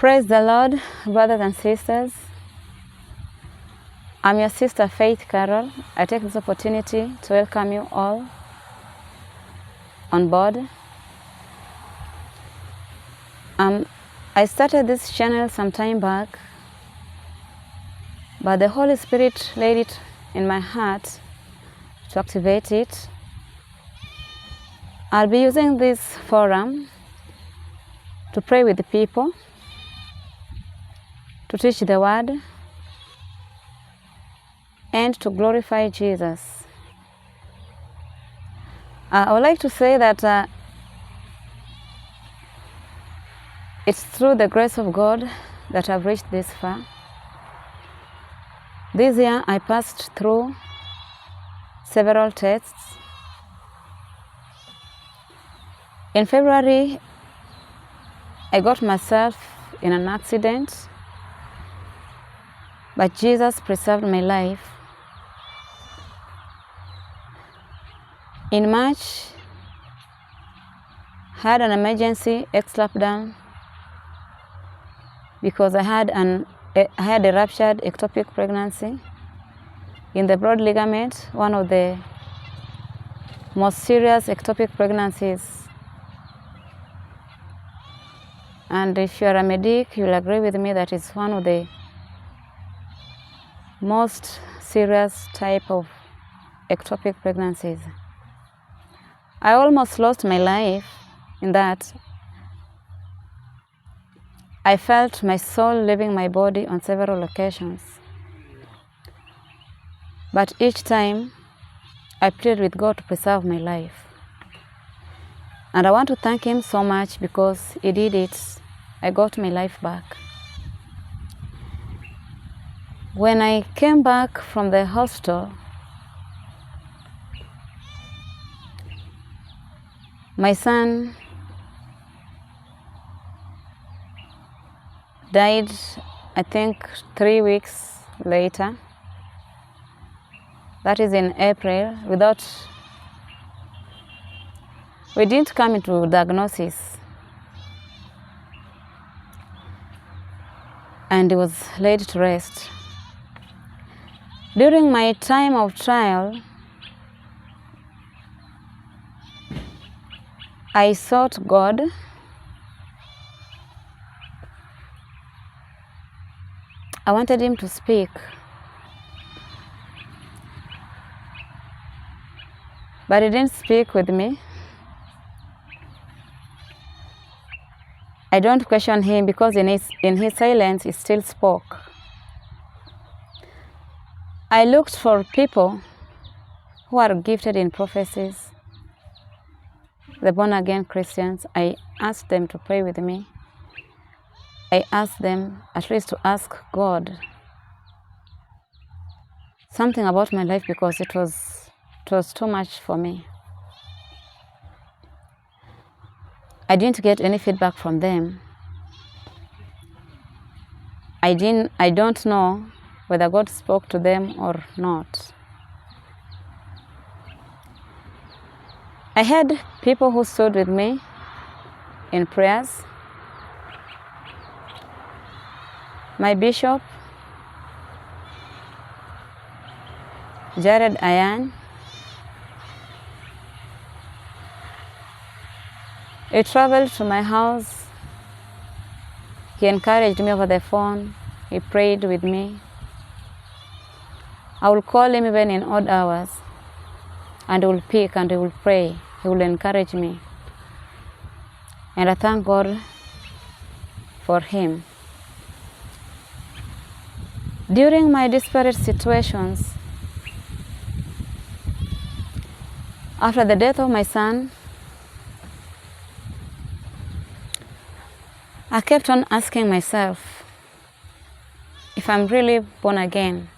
Praise the Lord, brothers and sisters. I'm your sister Faith Carol. I take this opportunity to welcome you all on board. I started this channel some time back, but the Holy Spirit laid it in my heart to activate it. I'll be using this forum to pray with the people, to teach the word, and to glorify Jesus. I would like to say that it's through the grace of God that I've reached this far. This year I passed through several tests. In February, I got myself in an accident, but Jesus preserved my life. In March, I had an emergency X-lap down because I had a ruptured ectopic pregnancy in the broad ligament, one of the most serious ectopic pregnancies. And if you're a medic, you'll agree with me that it's one of the most serious type of ectopic pregnancies. I almost lost my life in that. I felt my soul leaving my body on several occasions. But each time, I prayed with God to preserve my life. And I want to thank Him so much because He did it. I got my life back. When I came back from the hospital, my son died, I think, 3 weeks later. That is in April. We didn't come into diagnosis. And he was laid to rest. During my time of trial, I sought God. I wanted Him to speak. But He didn't speak with me. I don't question Him because in his silence He still spoke. I looked for people who are gifted in prophecies, the born-again Christians. I asked them to pray with me. I asked them at least to ask God something about my life because it was too much for me. I didn't get any feedback from them. I don't know whether God spoke to them or not. I had people who stood with me in prayers. My bishop, Jared Ayan, he traveled to my house. He encouraged me over the phone. He prayed with me. I will call him even in odd hours, and he will pick and he will pray. He will encourage me. And I thank God for him. During my desperate situations, after the death of my son, I kept on asking myself if I'm really born again.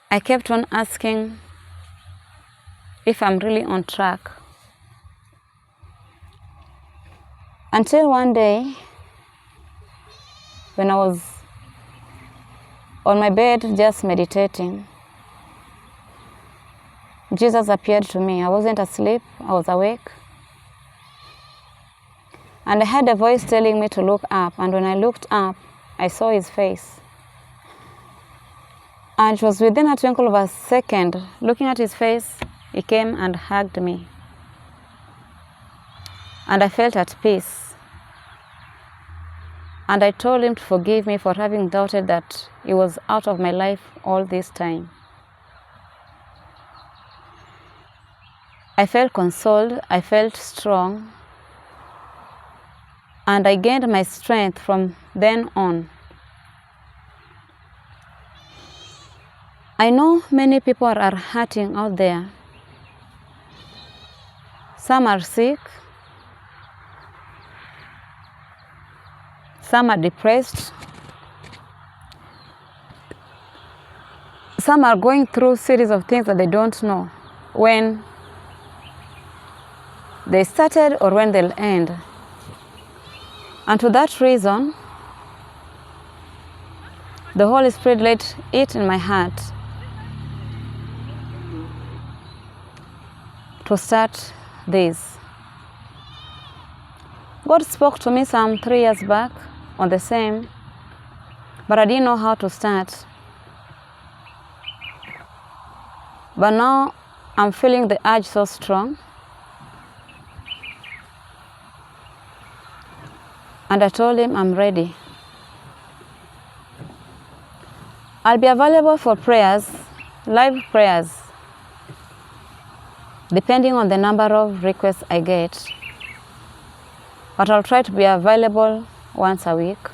I kept on asking if I'm really on track. Until one day, when I was on my bed just meditating, Jesus appeared to me. I wasn't asleep, I was awake. And I heard a voice telling me to look up, and when I looked up, I saw his face. And it was within a twinkle of a second, looking at his face, he came and hugged me. And I felt at peace. And I told him to forgive me for having doubted that he was out of my life all this time. I felt consoled, I felt strong, and I gained my strength from then on. I know many people are hurting out there. Some are sick, some are depressed, some are going through a series of things that they don't know when they started or when they'll end. And for that reason, the Holy Spirit let it in my heart to start this. God spoke to me some 3 years back on the same, but I didn't know how to start. But now I'm feeling the urge so strong. And I told him I'm ready. I'll be available for prayers, live prayers, depending on the number of requests I get. But I'll try to be available once a week.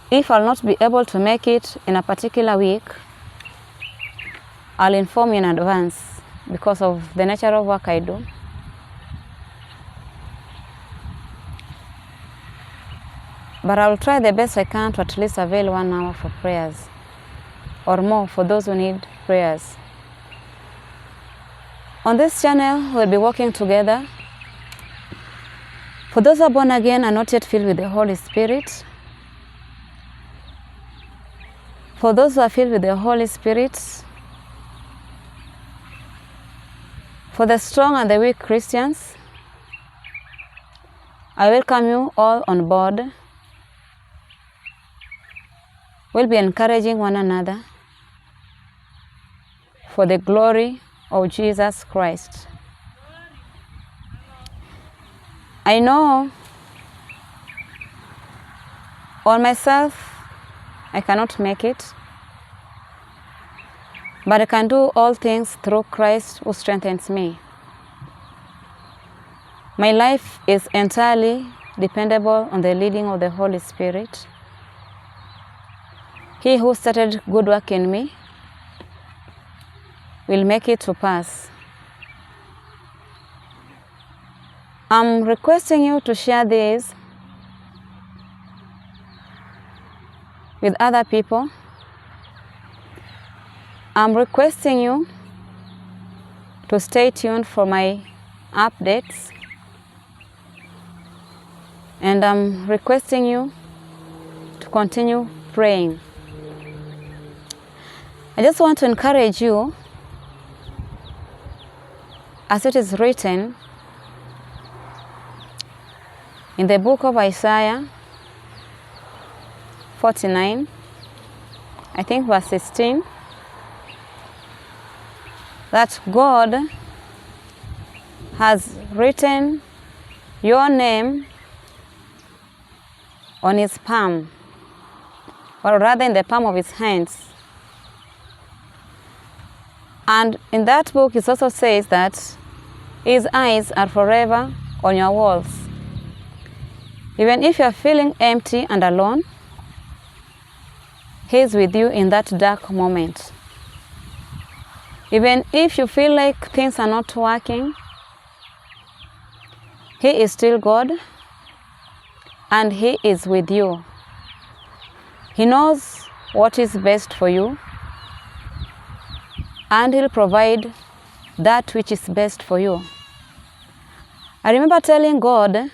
If I'll not be able to make it in a particular week, I'll inform you in advance because of the nature of work I do. But I'll try the best I can to at least avail 1 hour for prayers, or more for those who need prayers. On this channel, we'll be working together. For those who are born again and not yet filled with the Holy Spirit, for those who are filled with the Holy Spirit, for the strong and the weak Christians, I welcome you all on board. We'll be encouraging one another for the glory of Jesus Christ. I know on myself I cannot make it, but I can do all things through Christ who strengthens me. My life is entirely dependable on the leading of the Holy Spirit. He who started good work in me will make it to pass. I'm requesting you to share this with other people. I'm requesting you to stay tuned for my updates. And I'm requesting you to continue praying. I just want to encourage you, as it is written in the book of Isaiah 49, I think verse 16, that God has written your name on his palm, or rather in the palm of his hands. And in that book it also says that his eyes are forever on your walls. Even if you are feeling empty and alone, he is with you in that dark moment. Even if you feel like things are not working, he is still God and he is with you. He knows what is best for you, and he'll provide that which is best for you. I remember telling God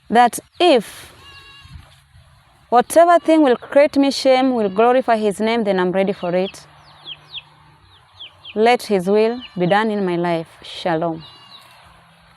that if whatever thing will create me shame will glorify his name, then I'm ready for it. Let his will be done in my life. Shalom.